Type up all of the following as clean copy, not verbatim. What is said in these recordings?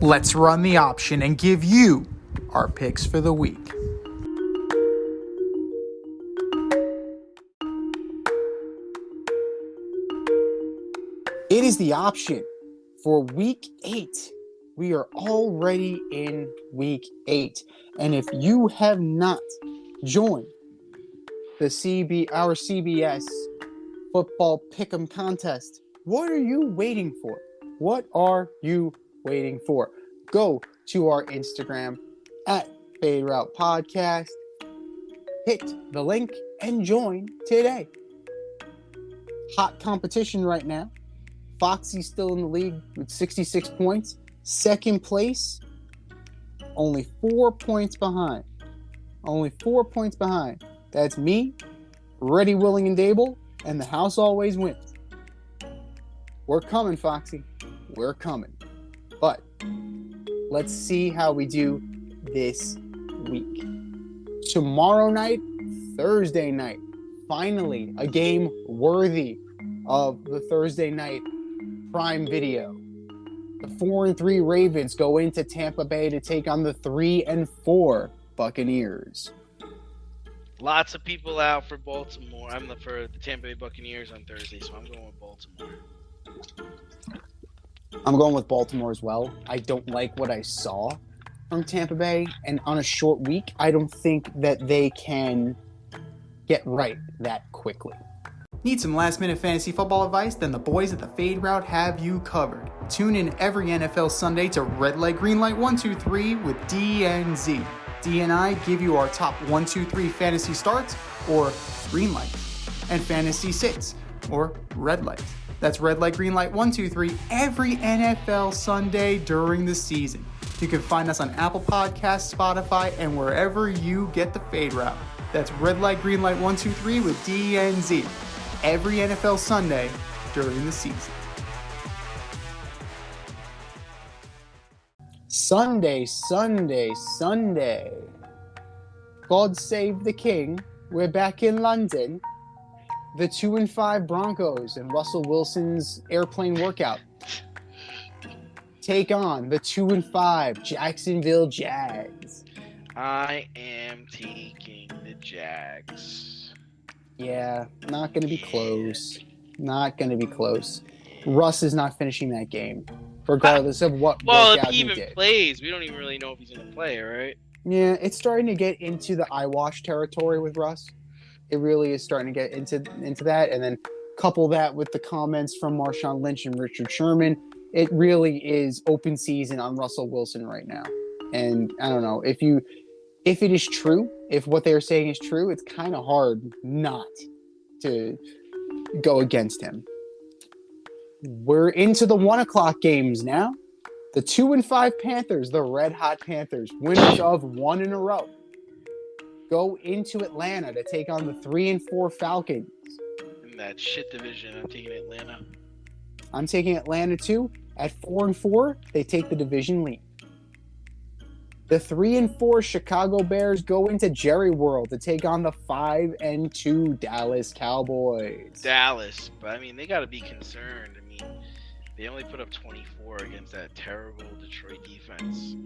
Let's run the option and give you our picks for the week. It is the option for week 8. We are already in week 8. And if you have not joined our CBS football pick'em contest, what are you waiting for? What are you waiting for? Go to our Instagram at Fade Route Podcast, hit the link, and join today. Hot competition right now. Foxy's still in the league with 66 points. Second place, only 4 points behind. Only 4 points behind. That's me, Ready, Willing, and Dable, and the house always wins. We're coming, Foxy. We're coming. But let's see how we do this week. Tomorrow night, Thursday night, finally a game worthy of the Thursday night Prime Video. The 4-3 Ravens go into Tampa Bay to take on the 3-4 Buccaneers. Lots of people out for Baltimore. For the Tampa Bay Buccaneers on Thursday, so I'm going with Baltimore. I'm going with Baltimore as well. I don't like what I saw from Tampa Bay, and on a short week, I don't think that they can get right that quickly. Need some last-minute fantasy football advice? Then the boys at the Fade Route have you covered. Tune in every NFL Sunday to Red Light, Green Light 1, 2, 3 with D and Z. D and I give you our top 1, 2, 3 fantasy starts, or green light, and fantasy sits, or red light. That's Red Light, Green Light 1, 2, 3 every NFL Sunday during the season. You can find us on Apple Podcasts, Spotify, and wherever you get the Fade Route. That's Red Light, Green Light 1, 2, 3 with D and Z. Every NFL Sunday during the season. Sunday. God save the king. We're back in London. The 2-5 Broncos and Russell Wilson's airplane workout take on the 2-5 Jacksonville Jags. I am taking the Jags. Yeah, not going to be close. Not going to be close. Russ is not finishing that game, regardless of what well, workout if he even did. plays, we don't even really know if he's going to play, right? Yeah, it's starting to get into the eyewash territory with Russ. It really is starting to get into that, and then couple that with the comments from Marshawn Lynch and Richard Sherman. It really is open season on Russell Wilson right now. And I don't know, if it is true, if what they're saying is true, it's kind of hard not to go against him. We're into the 1 o'clock games now. The 2-5 Panthers, the Red Hot Panthers, winners of 1 in a row, go into Atlanta to take on the 3-4 Falcons. In that shit division, I'm taking Atlanta. I'm taking Atlanta too. At 4-4, they take the division lead. The 3-4 Chicago Bears go into Jerry World to take on the 5-2 Dallas Cowboys. Dallas, but I mean, they got to be concerned. I mean, they only put up 24 against that terrible Detroit defense.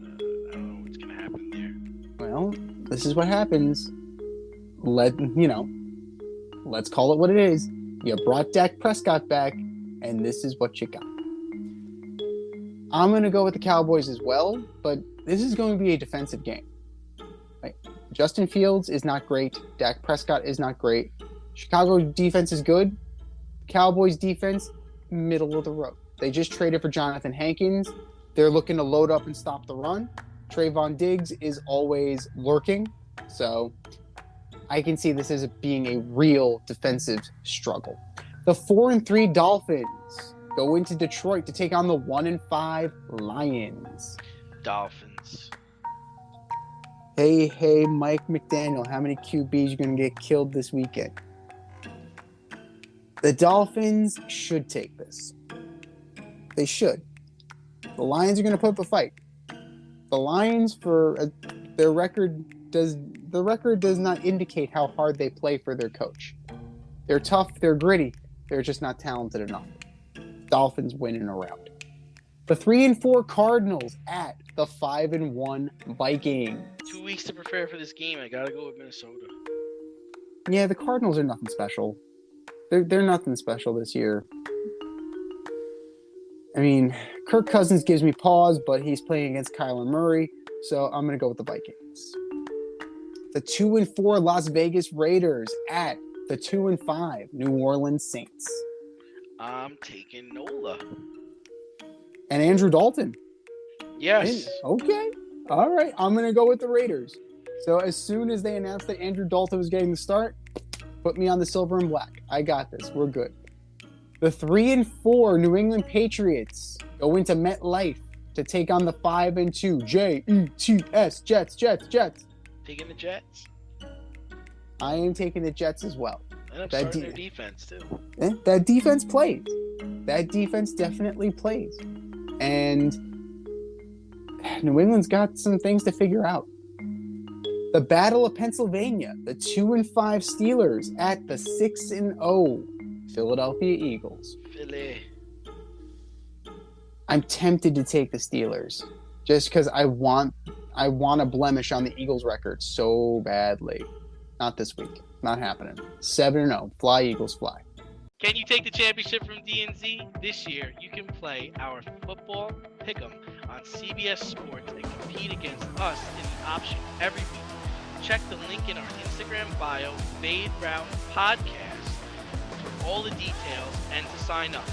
I don't know what's going to happen there. Well, this is what happens. Let's call it what it is. You brought Dak Prescott back, and this is what you got. I'm going to go with the Cowboys as well, but this is going to be a defensive game. Right? Justin Fields is not great. Dak Prescott is not great. Chicago defense is good. Cowboys defense, middle of the road. They just traded for Jonathan Hankins. They're looking to load up and stop the run. Trayvon Diggs is always lurking. So I can see this as being a real defensive struggle. The 4-3 Dolphins go into Detroit to take on the 1-5 Lions. Dolphins. Hey, Mike McDaniel, how many QBs are going to get killed this weekend? The Dolphins should take this. They should. The Lions are going to put up a fight. The Lions, their record does not indicate how hard they play for their coach. They're tough, they're gritty, they're just not talented enough. Dolphins win in a round. The 3-4 Cardinals at the 5-1 Vikings. 2 weeks to prepare for this game. I gotta go with Minnesota. Yeah, the Cardinals are nothing special. They're nothing special this year. I mean, Kirk Cousins gives me pause, but he's playing against Kyler Murray, so I'm going to go with the Vikings. The 2-4 Las Vegas Raiders at the 2-5 New Orleans Saints. I'm taking Nola. And Andrew Dalton. Yes. Okay. All right. I'm going to go with the Raiders. So as soon as they announced that Andrew Dalton was getting the start, put me on the silver and black. I got this. We're good. The 3-4 New England Patriots go into MetLife to take on the 5-2 Jets. Jets. Taking the Jets. I am taking the Jets as well. And I'm starting their defense, too. That defense plays. That defense definitely plays. And New England's got some things to figure out. The Battle of Pennsylvania, the 2-5 Steelers at the 6-0 Philadelphia Eagles. Philly. I'm tempted to take the Steelers just because I want a blemish on the Eagles record so badly. Not this week. Not happening. 7-0. Fly, Eagles, fly. Can you take the championship from DNZ? This year, you can play our football pick'em on CBS Sports and compete against us in the option every week. Check the link in our Instagram bio, Fade Route Podcast, for all the details and to sign up.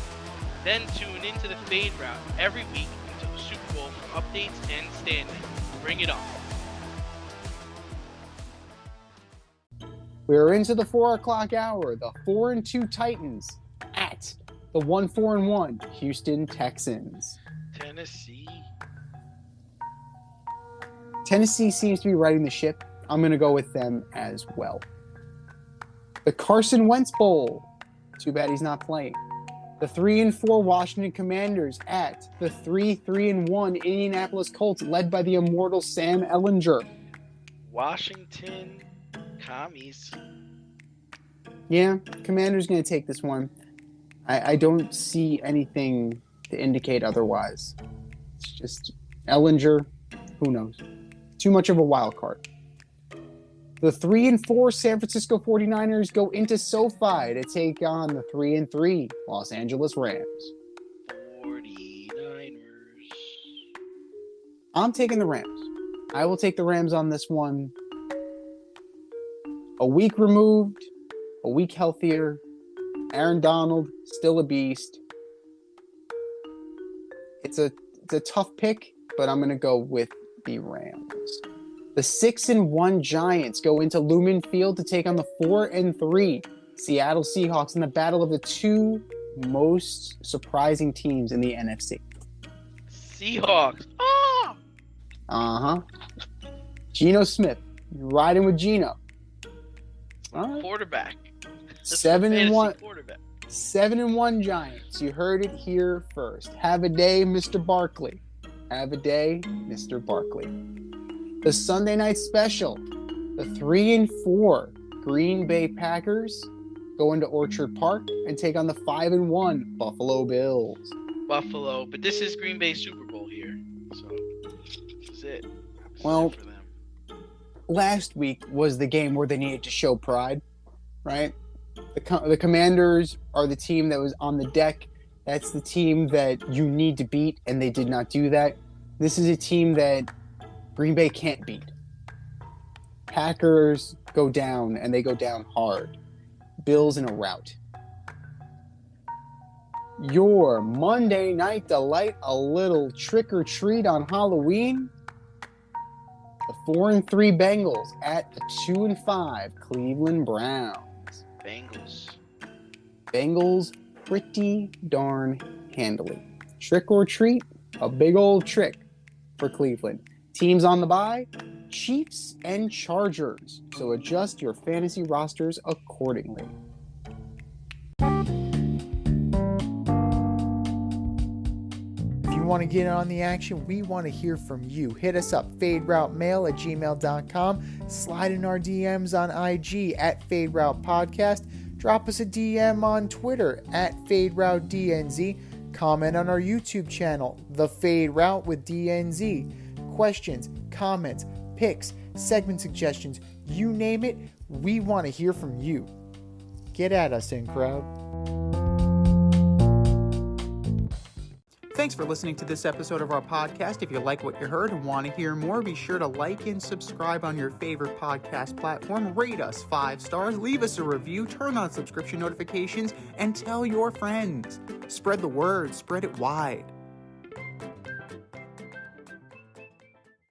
Then tune into the Fade Route every week until the Super Bowl for updates and standings. Bring it on. We're into the 4 o'clock hour. The 4-2 Titans at the 1-4-1 Houston Texans. Tennessee seems to be riding the ship. I'm going to go with them as well. The Carson Wentz Bowl. Too bad he's not playing. The 3-4 Washington Commanders at the 3-1 Indianapolis Colts, led by the immortal Sam Ehlinger. Washington Commies. Yeah, Commanders going to take this one. I don't see anything to indicate otherwise. It's just Ehlinger. Who knows? Too much of a wild card. The 3-4 San Francisco 49ers go into SoFi to take on the 3-3 Los Angeles Rams. 49ers. I'm taking the Rams. I will take the Rams on this one. A week removed, a week healthier. Aaron Donald, still a beast. It's a tough pick, but I'm going to go with the Rams. The 6-1 Giants go into Lumen Field to take on the 4-3 Seattle Seahawks in the battle of the two most surprising teams in the NFC. Seahawks. Ah! Uh-huh. Geno Smith. You're riding with Geno. All right. Quarterback. 7-1. Quarterback. 7-1 Giants. You heard it here first. Have a day, Mr. Barkley. Have a day, Mr. Barkley. The Sunday night special. The 3-4 Green Bay Packers go into Orchard Park and take on the 5-1 Buffalo Bills. Buffalo, but this is Green Bay Super Bowl here, so this is it. Well, for them. Last week was the game where they needed to show pride, right? The Commanders are the team that was on the deck. That's the team that you need to beat, and they did not do that. This is a team that Green Bay can't beat. Packers go down, and they go down hard. Bills in a rout. Your Monday night delight, a little trick or treat on Halloween. The 4-3 Bengals at the 2-5 Cleveland Browns. Bengals pretty darn handily. Trick or treat, a big old trick for Cleveland. Teams on the bye, Chiefs and Chargers. So adjust your fantasy rosters accordingly. If you want to get in on the action, we want to hear from you. Hit us up, faderoutemail@gmail.com. Slide in our DMs on IG at FadeRoutePodcast. Drop us a DM on Twitter at FadeRouteDNZ. Comment on our YouTube channel, The Fade Route with DNZ. Questions, comments, picks, segment suggestions, you name it, we want to hear from you. Get at us, in crowd. Thanks for listening to this episode of our podcast. If you like what you heard and want to hear more, be sure to like and subscribe on your favorite podcast platform. Rate us 5 stars, leave us a review, turn on subscription notifications, and tell your friends. Spread the word, spread it wide.